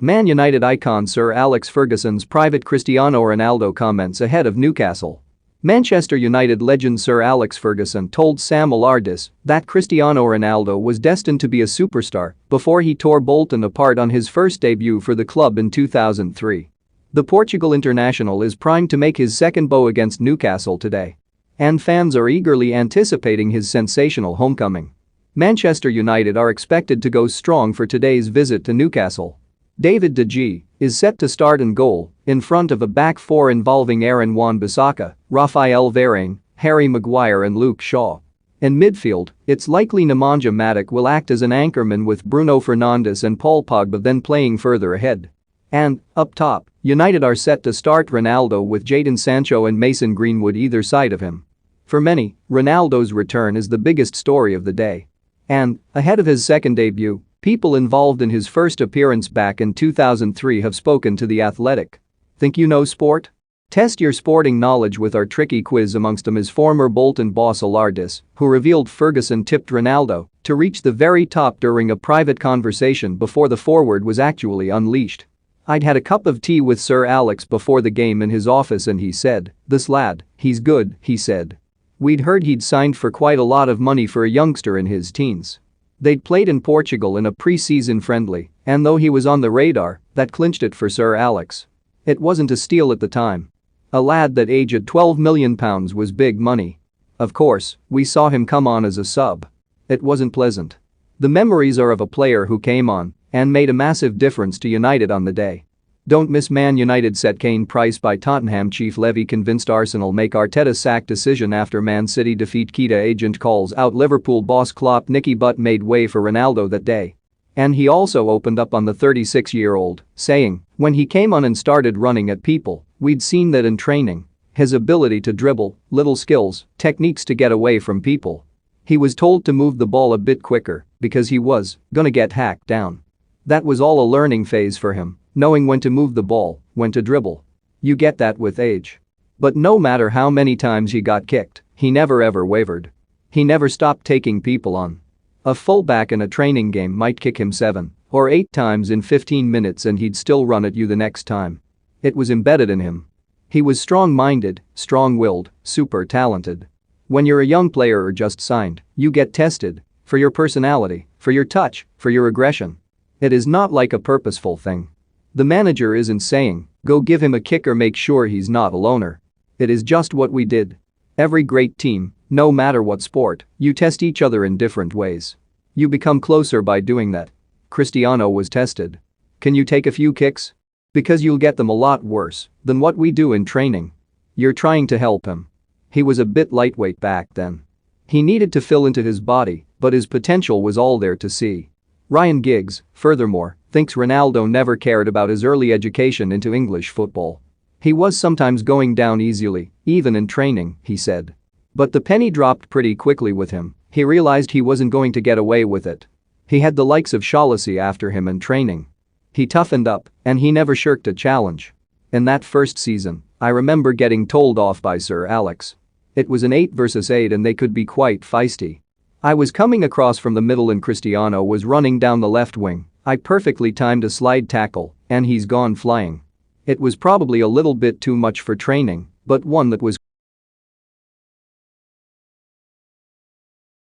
Man United icon Sir Alex Ferguson's private Cristiano Ronaldo comments ahead of Newcastle. Manchester United legend Sir Alex Ferguson told Sam Allardyce that Cristiano Ronaldo was destined to be a superstar before he tore Bolton apart on his first debut for the club in 2003. The Portugal international is primed to make his second bow against Newcastle today. And fans are eagerly anticipating his sensational homecoming. Manchester United are expected to go strong for today's visit to Newcastle. David De Gea is set to start in goal in front of a back four involving Aaron Wan-Bissaka, Raphael Varane, Harry Maguire and Luke Shaw. In midfield, it's likely Nemanja Matic will act as an anchorman with Bruno Fernandes and Paul Pogba then playing further ahead. And, up top, United are set to start Ronaldo with Jadon Sancho and Mason Greenwood either side of him. For many, Ronaldo's return is the biggest story of the day. And, ahead of his second debut, people involved in his first appearance back in 2003 have spoken to The Athletic. Think you know sport? Test your sporting knowledge with our tricky quiz, amongst them is former Bolton boss Allardyce, who revealed Ferguson tipped Ronaldo to reach the very top during a private conversation before the forward was actually unleashed. I'd had a cup of tea with Sir Alex before the game in his office and he said, "This lad, he's good," he said. We'd heard he'd signed for quite a lot of money for a youngster in his teens. They'd played in Portugal in a pre-season friendly, and though he was on the radar, that clinched it for Sir Alex. It wasn't a steal at the time. A lad that age at £12 million was big money. Of course, we saw him come on as a sub. It wasn't pleasant. The memories are of a player who came on and made a massive difference to United on the day. Don't miss Man United set Kane Price by Tottenham chief Levy convinced Arsenal make Arteta sack decision after Man City defeat Keita agent calls out Liverpool boss Klopp Nicky Butt made way for Ronaldo that day. And he also opened up on the 36-year-old, saying, when he came on and started running at people, we'd seen that in training. His ability to dribble, little skills, techniques to get away from people. He was told to move the ball a bit quicker because he was gonna get hacked down. That was all a learning phase for him. Knowing when to move the ball, when to dribble. You get that with age. But no matter how many times he got kicked, he never ever wavered. He never stopped taking people on. A fullback in a training game might kick him 7 or 8 times in 15 minutes and he'd still run at you the next time. It was embedded in him. He was strong-minded, strong-willed, super talented. When you're a young player or just signed, you get tested for your personality, for your touch, for your aggression. It is not like a purposeful thing. The manager isn't saying, go give him a kick or make sure he's not a loner. It is just what we did. Every great team, no matter what sport, you test each other in different ways. You become closer by doing that. Cristiano was tested. Can you take a few kicks? Because you'll get them a lot worse than what we do in training. You're trying to help him. He was a bit lightweight back then. He needed to fill into his body, but his potential was all there to see. Ryan Giggs, furthermore, thinks Ronaldo never cared about his early education into English football. He was sometimes going down easily, even in training, he said. But the penny dropped pretty quickly with him. He realized he wasn't going to get away with it. He had the likes of Shaughnessy after him in training. He toughened up, and he never shirked a challenge. In that first season, I remember getting told off by Sir Alex. It was an 8 versus 8 and they could be quite feisty. I was coming across from the middle and Cristiano was running down the left wing. I perfectly timed a slide tackle, and he's gone flying. It was probably a little bit too much for training, but one that was